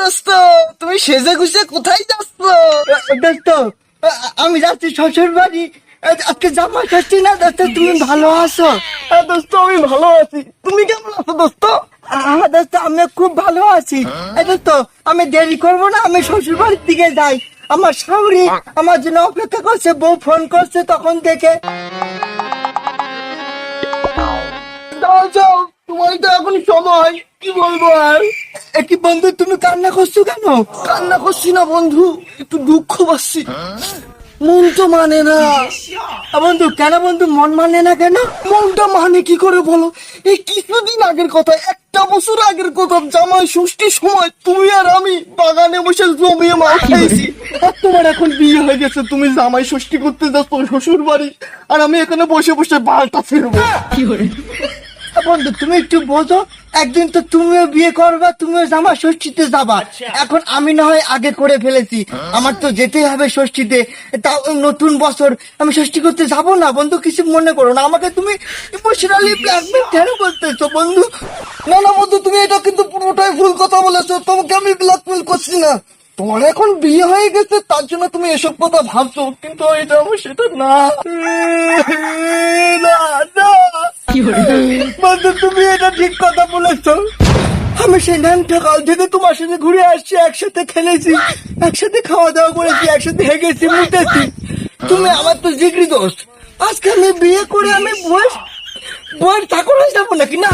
দোস্ত, তুমি সেজে গুজে কোথায় যাচ্ছ? দোস্ত আমি যাচ্ছি শ্বশুর বাড়ি, আজকে জামাই ষষ্ঠী না দোস্ত, তুমি ভালো আছো? দোস্ত আমি ভালো আছি, তুমি কেমন আছো দোস্ত? দোস্ত আমি খুব ভালো আছি। দোস্ত আমি দেরি করবো না, আমি শ্বশুর বাড়ির দিকে যাই। আমার শাশুড়ি আমার জন্য অপেক্ষা করছে, বউ ফোন করছে তখন থেকে। যাও যাও, তোমার তো এখন সময়, কি বলবো আর। কি বন্ধু তুমি কান্না করছো কেন? কান্না করছি না বন্ধু, একটু দুঃখ পাচ্ছি, মন তো মানে না। বন্ধু কেন বন্ধু মন মানে না কেন? মনটা মানে কি করে বলো? এই কিছুদিন আগের কথা, একটা বছর আগের কথা, জামাই ষষ্ঠীর সময় তুমি আর আমি বাগানে বসে জমিয়ে মাল খাইছি। আর তোমার এখন বিয়ে হয়ে গেছে, তুমি জামাই ষষ্ঠী করতে যাচ্ছ শ্বশুর বাড়ি, আর আমি এখানে বসে বসে বালটা ফিরবো। বন্ধু তুমি একটু বোঝো, একদিন তো তুমিও বিয়ে করবা, তুমিও জামা ষষ্ঠীতে যাবা। এখন আমি না হয় আগে করে ফেলেছি, আমার তো যেতেই হবে ষষ্ঠীতে। তাও নতুন বছর আমি ষষ্ঠী করতে যাব না বন্ধু, কিছু মনে করো না। আমাকে তুমি ইমোশনালি ব্ল্যাকমেল কেন করতেছো বন্ধু? না না বন্ধু, তুমি এটা কিন্তু পুরোটাই ভুল কথা বলেছো, তোমাকে আমি ব্ল্যাকমেল করছি না। তোমার এখন বিয়ে হয়ে গেছে তার জন্য তুমি এসব কথা ভাবছো, কিন্তু এটা আমার সেটা না। না, না। বন্ধু তুমি এটা ঠিক কথা বলেছো। আমি সেই কাল থেকে তোমার সাথে ঘুরে আসছি, একসাথে খেলেছি, একসাথে খাওয়া দাওয়া করেছি, একসাথে হেগেছি, মুতেছি। তুমি আমার তো জিগরি দোস্ত। আজকে আমি বিয়ে করে আমি বয়স ঠাকুর হয়ে যাবো নাকি? না,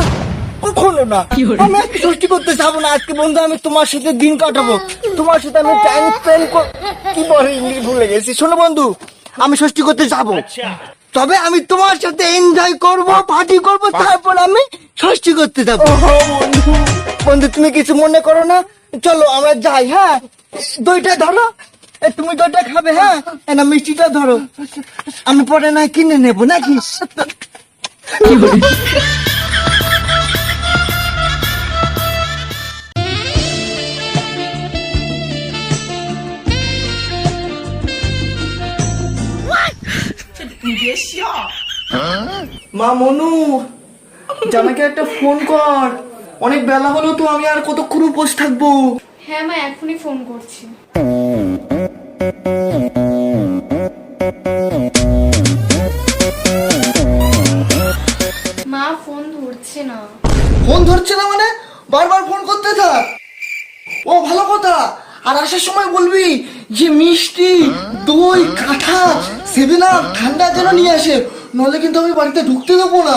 কখনো না। আমি আজকে ষষ্ঠী করতে যাবো না। আজকে বন্ধু আমি তোমার সাথে দিন কাটাবো, তোমার সাথে আমি টাইম স্পেন্ড কি বলে ইংলিশ ভুলে গেছি। শোনো বন্ধু, আমি ষষ্ঠী করতে যাবো, তবে আমি তোমার সাথে এনজয় করব, পার্টি করব, তারপর আমি ষষ্ঠী করতে যাবো। বন্ধু তুমি কিছু মনে করো না, চলো আমরা যাই। হ্যাঁ, দইটা ধরো, তুমি দইটা খাবে? হ্যাঁ, না মিষ্টিটা ধরো, আমি পরে না কিনে নেবো নাকি? মা মনু, জামাইকে একটা ফোন কর, অনেক বেলা হলো তো, আমি আর কতক্ষণ বসে থাকবো? হ্যাঁ মা, এখনই ফোন করছি। মা ফোন ধরছে না। ফোন ধরছে না মানে? বারবার ফোন করতে থাক। ও ভালো কথা। আর আসার সময় বলবি যে মিষ্টি, দই, কাঁঠা, 7 আপ ঠান্ডা যেন নিয়ে আসে, নলে কিন্তু আমি বাড়িতে ঢুকতে দেবো না।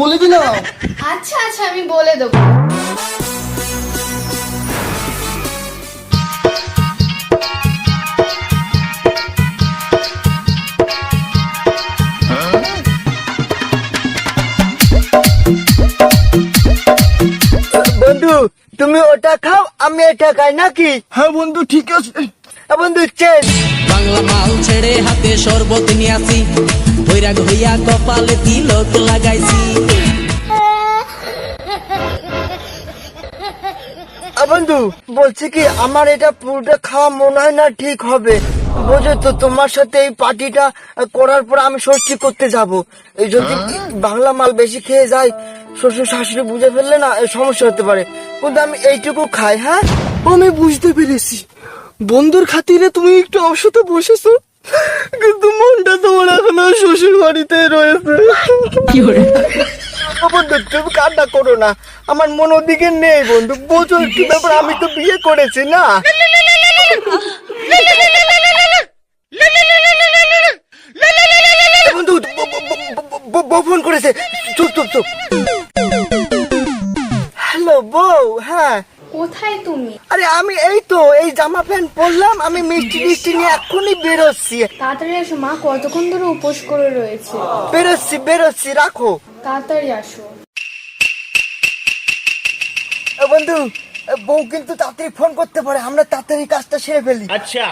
বলে দিলাম। আচ্ছা আচ্ছা, আমি বলে দেবো। বন্ধু তুমি ওটা খাও, আমি এটা খাই নাকি? হ্যাঁ বন্ধু ঠিক আছে। বন্ধু চেন। বাংলা মাল ছেড়ে হাতে শরবত নিয়ে আসি, বৈরাগ হইয়া কপালে তিলক লাগাইছি। বন্ধু বলছি কি, আমার এটা পুরোটা খাওয়া মনে হয় না ঠিক হবে। বোঝো তো, তোমার সাথে এই পার্টিটা করার পর আমি ষষ্ঠী করতে যাব। এই যদি বাংলা মাল বেশি খেয়ে যাই, শ্বশুর শাশুড়ি বুঝে ফেললে না সমস্যা হতে পারে। কিন্তু আমি এইটুকু খাই। হ্যাঁ, আমি বুঝতে পেরেছি, বন্ধুর খাতিরে তুমি একটু আমার সাথে বসেছো, কিন্তু মনটা তোমার এখনো শ্বশুর বাড়িতে রয়েছে। বন্ধু তুমি কান্না করো না, আমার মন ওদিকে নেই বন্ধু, বোঝো একটু ব্যাপার, আমি তো বিয়ে করেছি না। বন্ধু বউ ফোন করেছে, চুপ চুপ চুপ। হ্যালো বউ। হ্যাঁ, কোথায় তুমি? আরে আমি এই তো এই জামা প্যান্ট পরলাম, আমি মিষ্টি টিষ্টি নিয়ে এখনই বেরোচ্ছি। তাড়াতাড়ি আসো মা, কতক্ষণ ধরে উপোস করে রয়েছে। বেরোচ্ছি, রাখো। তাড়াতাড়ি আসো। বন্ধু বউ কিন্তু তাড়াতাড়ি ফোন করতে পারে, আমরা তাড়াতাড়ি কাজটা সেরে ফেলি। अच्छा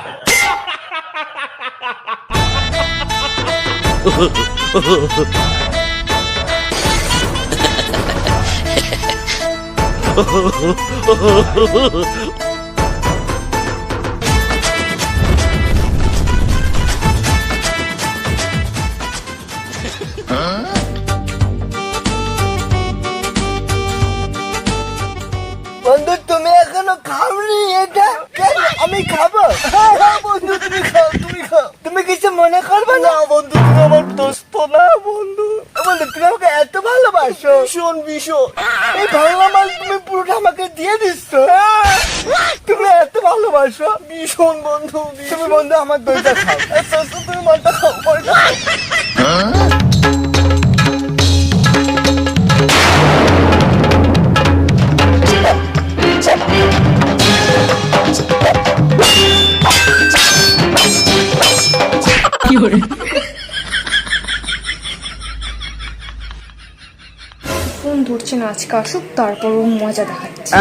বন্ধু তুমি এখনো খাওনি? এটা কেন আমি খাবো? হ্যাঁ হ্যাঁ বন্ধু, তুমি খাও, তুমি খাও। তুমি কিছু মনে করবে না? না বন্ধু, তুমি আমার দোস্ত না বন্ধু। বন্ধু তুমি আমাকে এত ভালোবাসো, ভীষণ ভীষণ। এই ভালো মাল তুমি পুরোটা আমাকে দিয়ে দিচ্ছ। তুমি এত ভালোবাসো ভীষণ বন্ধু, তুমি বন্ধু আমার দইটা খাও। আচ্ছা আচ্ছা, তুমি মালটা খাও, মালটা খাও। ফোন ধরছে না, আজকে আসুক তারপর ও মজা দেখাচ্ছে।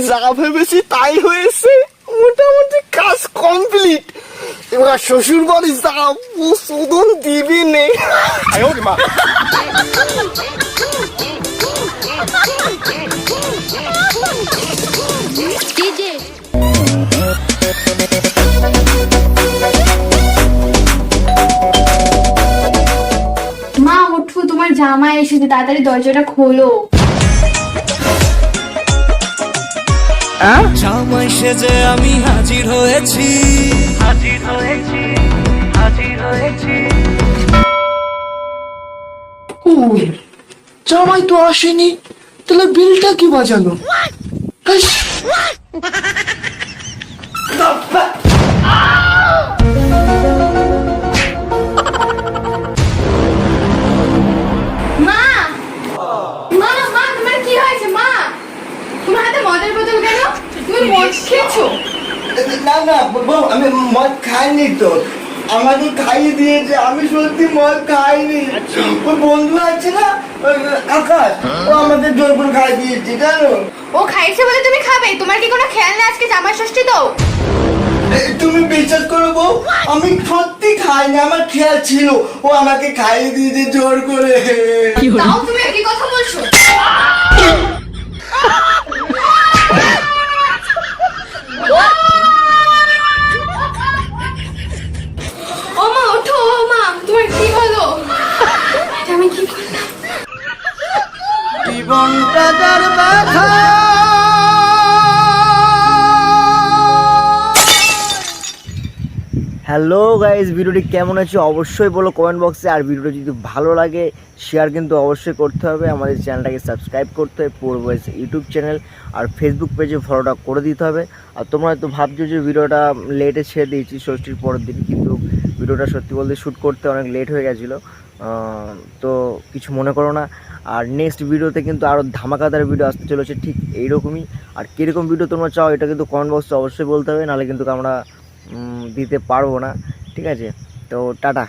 যা ভেবেছি তাই হয়েছে, মোটামুটি কাজ কমপ্লিট। এবার শ্বশুর বাড়ি যাও, ও শোধন দিবি নে। মা ওঠো, তোমার জামাই এসেছে, তাড়াতাড়ি দরজাটা খোলো। জামাই সেজে আমি হাজির হয়েছি। ও, জামাই তো আসেনি, তাহলে বিলটা কি বাজালো? হাস। মা মা মা, তোমার কি হয়েছে মা? তোমার হাতে মদের বোতল কেন? তুমি মদ খেয়েছো? না না বউ, আমি মদ খাইনি তো, আমাকে খাইয়ে দিয়েছে, আমি সত্যি মদ খাইনি। ওই বন্ধু আছে না, ওই আকাশ, ও আমাকে জোর করে খাই দিয়েছে জানো। ও খাইছে বলে তুমি খাবে? তোমার কি কোনো খেয়াল নেই আজকে জামাই ষষ্ঠী তো? তুমি বিশ্বাস করো বউ, আমি সত্যি খাইনি, আমার খেয়াল ছিল, ও আমাকে খাইয়ে দিয়েছে জোর করে। তাও তুমি একই কথা বলছো? ও মা ওঠো, ও মা তোমার কি হলো? এটা আমি কি করলাম? জীবনটা তার ব্যথা। হ্যালো গাইস, ভিডিওটি কেমন আছে অবশ্যই বলো কমেন্ট বক্সে। আর ভিডিওটি যদি ভালো লাগে শেয়ার কিন্তু অবশ্যই করতে হবে, আমাদের চ্যানেলটাকে সাবস্ক্রাইব করতে হবে, পুরো বয়েস ইউটিউব চ্যানেল আর ফেসবুক পেজে ফলোটা করে দিতে হবে। আর তোমরা হয়তো ভাবছো যে ভিডিওটা লেটে ছেড়ে দিয়েছি ষষ্ঠীর পরের দিন, কিন্তু ভিডিওটা সত্যি বলতে শ্যুট করতে অনেক লেট হয়ে গেছিলো, তো কিছু মনে করো না। আর নেক্সট ভিডিওতে কিন্তু আরও ধামাকাদার ভিডিও আসতে চলেছে ঠিক এইরকমই। আর কীরকম ভিডিও তোমরা চাও এটা কিন্তু কমেন্ট বক্সে অবশ্যই বলতে হবে, নাহলে কিন্তু আমরা দিতে পারবো না। ঠিক আছে, তো টাটা।